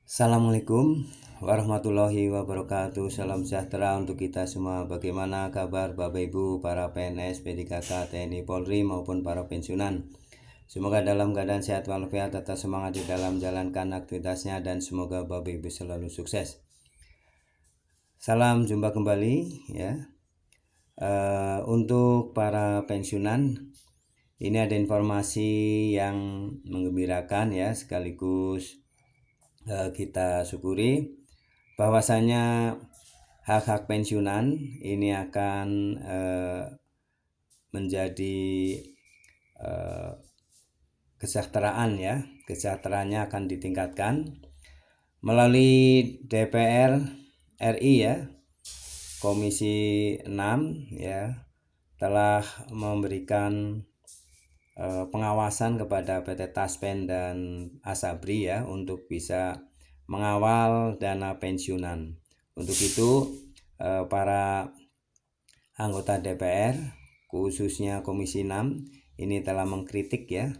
Assalamualaikum warahmatullahi wabarakatuh. Salam sejahtera untuk kita semua. Bagaimana kabar Bapak Ibu, para PNS, P3K, TNI, Polri maupun para pensiunan? Semoga dalam keadaan sehat walafiat, tetap semangat di dalam menjalankan aktivitasnya, dan semoga Bapak Ibu selalu sukses. Salam jumpa kembali ya. Untuk para pensiunan, ini ada informasi yang menggembirakan ya, sekaligus kita syukuri bahwasanya hak-hak pensiunan ini akan menjadi kesejahteraan ya, kesejahteraannya akan ditingkatkan melalui DPR RI ya. Komisi 6 ya telah memberikan pengawasan kepada PT Taspen dan Asabri ya untuk bisa mengawal dana pensiunan. Untuk itu para anggota DPR khususnya Komisi 6 ini telah mengkritik ya,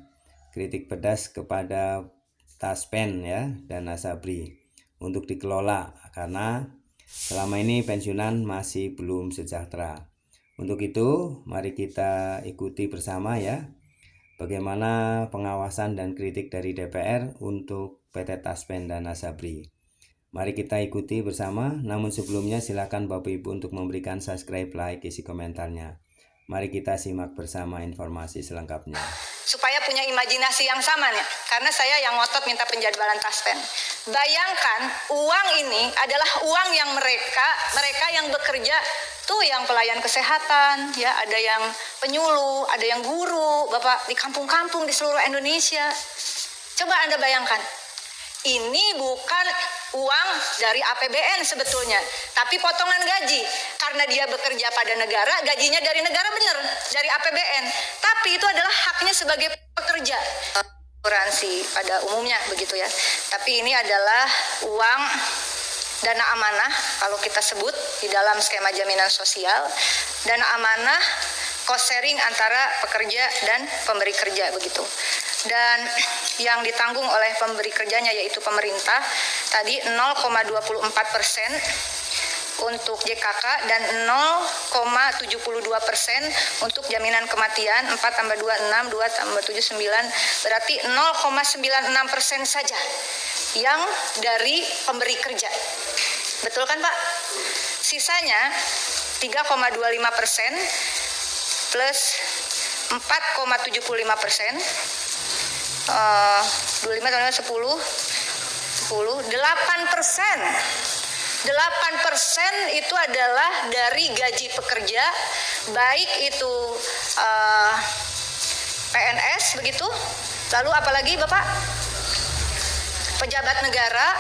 kritik pedas kepada Taspen ya dan Asabri untuk dikelola karena selama ini pensiunan masih belum sejahtera. Untuk itu mari kita ikuti bersama ya bagaimana pengawasan dan kritik dari DPR untuk PT Taspen dan Asabri. Mari kita ikuti bersama. Namun sebelumnya silakan Bapak Ibu untuk memberikan subscribe, like, isi komentarnya. Mari kita simak bersama informasi selengkapnya. Supaya punya imajinasi yang sama nih, karena saya yang ngotot minta penjadwalan Taspen. Bayangkan uang ini adalah uang yang mereka yang bekerja tuh, yang pelayan kesehatan, ya ada yang penyuluh, ada yang guru, Bapak di kampung-kampung di seluruh Indonesia. Coba Anda bayangkan, ini bukan uang dari APBN sebetulnya, tapi potongan gaji. Karena dia bekerja pada negara, gajinya dari negara benar, dari APBN. Tapi itu adalah haknya sebagai pekerja. Asuransi pada umumnya begitu ya. Tapi ini adalah uang dana amanah kalau kita sebut di dalam skema jaminan sosial. Dana amanah cost sharing antara pekerja dan pemberi kerja begitu. Dan yang ditanggung oleh pemberi kerjanya yaitu pemerintah tadi 0,24% untuk JKK dan 0,72% untuk jaminan kematian. 4 tambah 2 6, 2 tambah 7 9, berarti 0,96% saja yang dari pemberi kerja. Betul kan Pak? Sisanya 3,25% plus 4,75%, 25 tambah 10, 8%. 8% itu adalah dari gaji pekerja, baik itu PNS begitu. Lalu apalagi Bapak? Pejabat negara,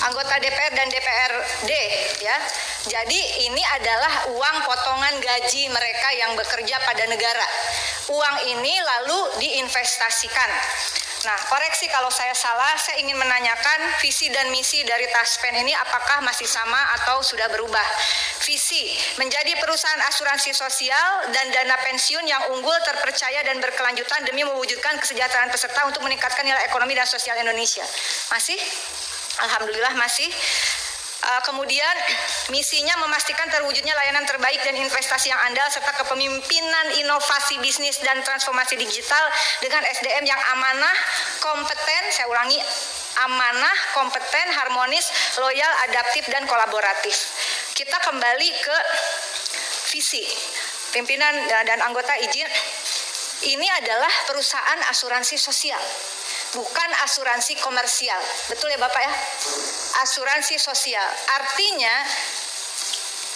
anggota DPR dan DPRD ya. Jadi ini adalah uang potongan gaji mereka yang bekerja pada negara. Uang ini lalu diinvestasikan. Nah, koreksi kalau saya salah, saya ingin menanyakan visi dan misi dari Taspen ini apakah masih sama atau sudah berubah. Visi, menjadi perusahaan asuransi sosial dan dana pensiun yang unggul, terpercaya dan berkelanjutan demi mewujudkan kesejahteraan peserta untuk meningkatkan nilai ekonomi dan sosial Indonesia. Masih? Alhamdulillah masih. Kemudian misinya memastikan terwujudnya layanan terbaik dan investasi yang andal serta kepemimpinan inovasi bisnis dan transformasi digital dengan SDM yang amanah, kompeten, saya ulangi, amanah, kompeten, harmonis, loyal, adaptif, dan kolaboratif. Kita kembali ke visi. Pimpinan dan anggota izin, ini adalah perusahaan asuransi sosial, bukan asuransi komersial. Betul ya Bapak ya? Asuransi sosial. Artinya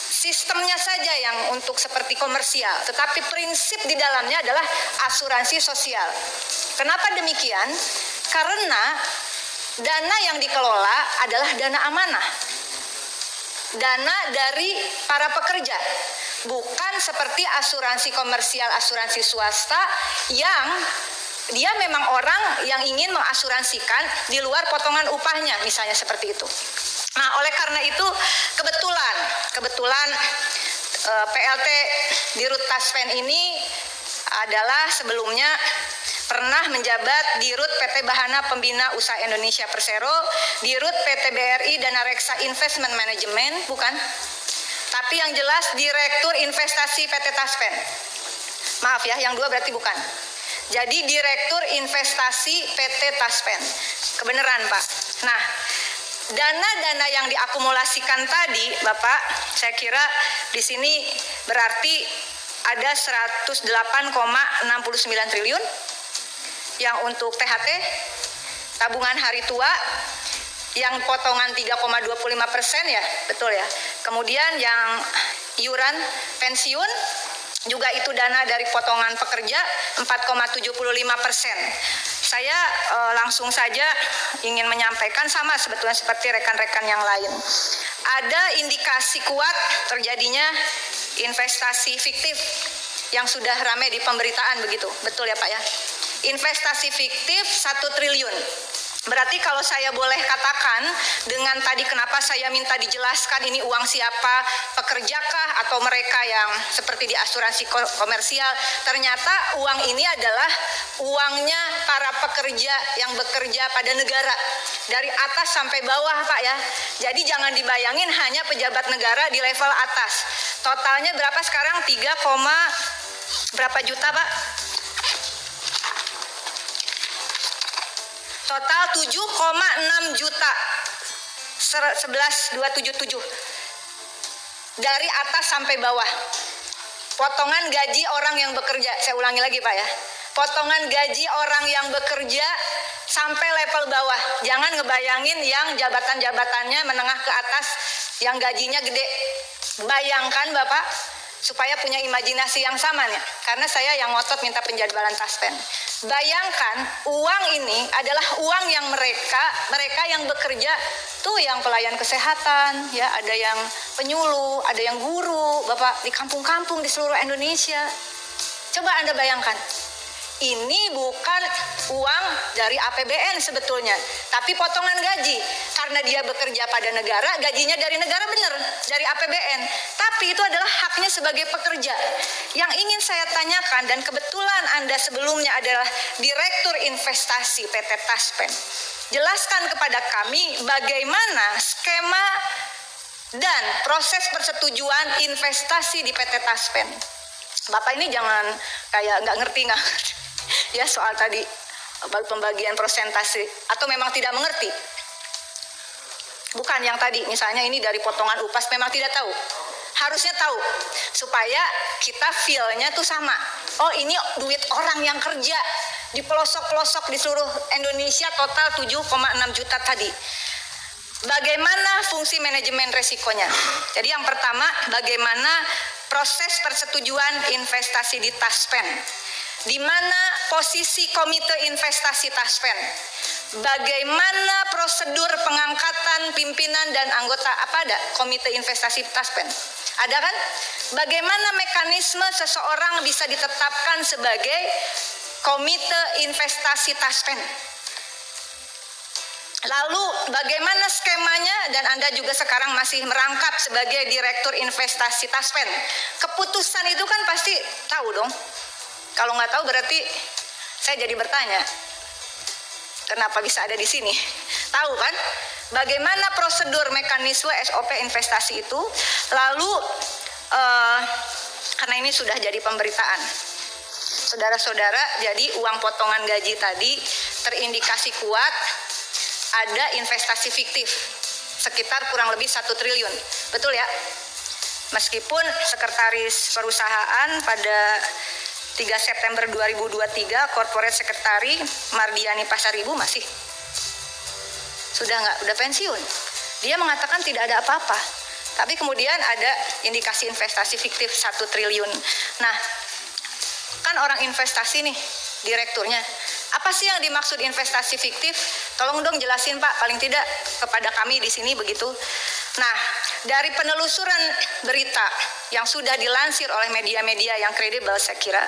sistemnya saja yang untuk seperti komersial, tetapi prinsip di dalamnya adalah asuransi sosial. Kenapa demikian? Karena dana yang dikelola adalah dana amanah. Dana dari para pekerja. Bukan seperti asuransi komersial, asuransi swasta yang dia memang orang yang ingin mengasuransikan di luar potongan upahnya, misalnya seperti itu. Nah, oleh karena itu kebetulan PLT Dirut Taspen ini adalah sebelumnya pernah menjabat di Rut PT Bahana Pembina Usaha Indonesia Persero, di Rut PT BRI Dana Reksa Investment Management, bukan? Tapi yang jelas Direktur Investasi PT Taspen. Maaf ya, yang dua berarti bukan. Jadi Direktur Investasi PT Taspen. Kebenaran Pak. Nah, dana-dana yang diakumulasikan tadi, Bapak, saya kira di sini berarti ada 108,69 triliun yang untuk THT, tabungan hari tua, yang potongan 3,25% ya, betul ya. Kemudian yang iuran pensiun, juga itu dana dari potongan pekerja 4,75%. Saya langsung saja ingin menyampaikan sama sebetulnya seperti rekan-rekan yang lain. Ada indikasi kuat terjadinya investasi fiktif yang sudah ramai di pemberitaan begitu. Betul ya Pak ya? Investasi fiktif 1 triliun. Berarti kalau saya boleh katakan dengan tadi kenapa saya minta dijelaskan ini uang siapa, pekerjakah atau mereka yang seperti di asuransi komersial, ternyata uang ini adalah uangnya para pekerja yang bekerja pada negara dari atas sampai bawah Pak ya. Jadi jangan dibayangin hanya pejabat negara di level atas. Totalnya berapa sekarang? 3, berapa juta Pak? Total 7,6 juta 11.277 dari atas sampai bawah. Potongan gaji orang yang bekerja, saya ulangi lagi Pak ya. Potongan gaji orang yang bekerja sampai level bawah. Jangan ngebayangin yang jabatan-jabatannya menengah ke atas yang gajinya gede. Bayangkan Bapak, supaya punya imajinasi yang sama nih. Karena saya yang ngotot minta penjadwalan Taspen. Bayangkan uang ini adalah uang yang mereka yang bekerja tuh, yang pelayan kesehatan, ya, ada yang penyuluh, ada yang guru, Bapak, di kampung-kampung di seluruh Indonesia. Coba Anda bayangkan. Ini bukan uang dari APBN sebetulnya, tapi potongan gaji. Karena dia bekerja pada negara, gajinya dari negara benar, dari APBN. Tapi itu adalah haknya sebagai pekerja. Yang ingin saya tanyakan, dan kebetulan Anda sebelumnya adalah Direktur Investasi PT Taspen. Jelaskan kepada kami bagaimana skema dan proses persetujuan investasi di PT Taspen. Bapak ini jangan kayak nggak ngerti ya soal tadi pembagian persentase, atau memang tidak mengerti. Bukan yang tadi misalnya ini dari potongan upas, memang tidak tahu. Harusnya tahu supaya kita feel-nya tuh sama. Oh, ini duit orang yang kerja di pelosok-pelosok di seluruh Indonesia, total 7,6 juta tadi. Bagaimana fungsi manajemen resikonya? Jadi yang pertama, bagaimana proses persetujuan investasi di Taspen? Di mana posisi komite investasi Taspen? Bagaimana prosedur pengangkatan pimpinan dan anggota? Apa ada komite investasi Taspen? Ada kan? Bagaimana mekanisme seseorang bisa ditetapkan sebagai komite investasi Taspen? Lalu bagaimana skemanya, dan Anda juga sekarang masih merangkap sebagai Direktur Investasi Taspen. Keputusan itu kan pasti tahu dong. Kalau nggak tahu berarti saya jadi bertanya, kenapa bisa ada di sini? Tahu kan? Bagaimana prosedur mekanisme SOP investasi itu? Lalu karena ini sudah jadi pemberitaan, saudara-saudara, jadi uang potongan gaji tadi terindikasi kuat ada investasi fiktif sekitar kurang lebih 1 triliun. Betul ya? Meskipun sekretaris perusahaan pada 3 September 2023, Corporate Secretary Mardiani Pasaribu masih udah pensiun. Dia mengatakan tidak ada apa-apa. Tapi kemudian ada indikasi investasi fiktif 1 triliun. Nah, kan orang investasi nih, direkturnya. Apa sih yang dimaksud investasi fiktif? Tolong dong jelasin Pak, paling tidak kepada kami di sini begitu. Nah, dari penelusuran berita yang sudah dilansir oleh media-media yang kredibel, saya kira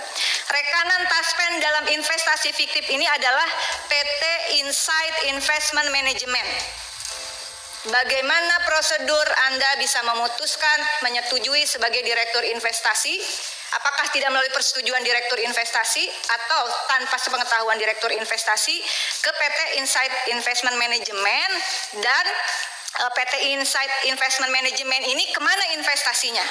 rekanan Taspen dalam investasi fiktif ini adalah PT Insight Investment Management. Bagaimana prosedur Anda bisa memutuskan, menyetujui sebagai direktur investasi Apakah tidak melalui persetujuan Direktur Investasi atau tanpa sepengetahuan Direktur Investasi ke PT Insight Investment Management, dan PT Insight Investment Management ini kemana investasinya?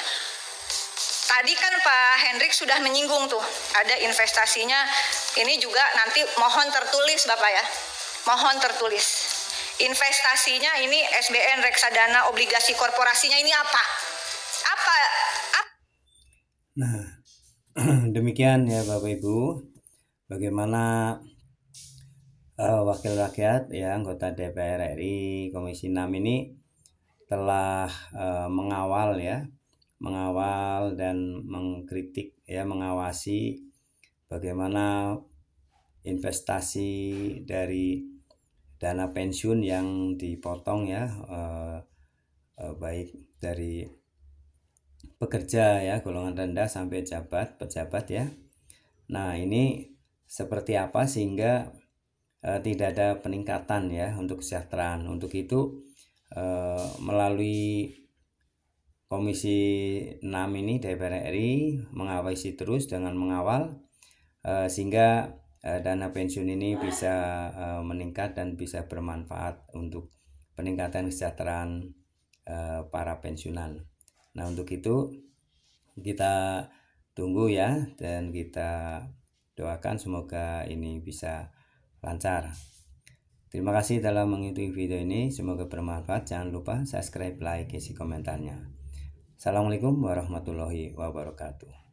Tadi kan Pak Hendrik sudah menyinggung tuh, ada investasinya. Ini juga nanti mohon tertulis Bapak ya, mohon tertulis. Investasinya ini SBN, reksadana, obligasi korporasinya ini apa? Apa? Nah, demikian ya Bapak Ibu, bagaimana wakil rakyat ya anggota DPR RI Komisi 6 ini telah mengawal dan mengkritik ya, mengawasi bagaimana investasi dari dana pensiun yang dipotong ya, baik dari pekerja ya golongan rendah sampai pejabat ya. Nah, ini seperti apa sehingga tidak ada peningkatan ya untuk kesejahteraan. Untuk itu melalui Komisi 6 ini DPR RI mengawasi terus dengan mengawal sehingga dana pensiun ini bisa meningkat dan bisa bermanfaat untuk peningkatan kesejahteraan para pensiunan. Nah, untuk itu kita tunggu ya, dan kita doakan semoga ini bisa lancar. Terima kasih telah mengikuti video ini, semoga bermanfaat. Jangan lupa subscribe, like, isi komentarnya. Assalamualaikum warahmatullahi wabarakatuh.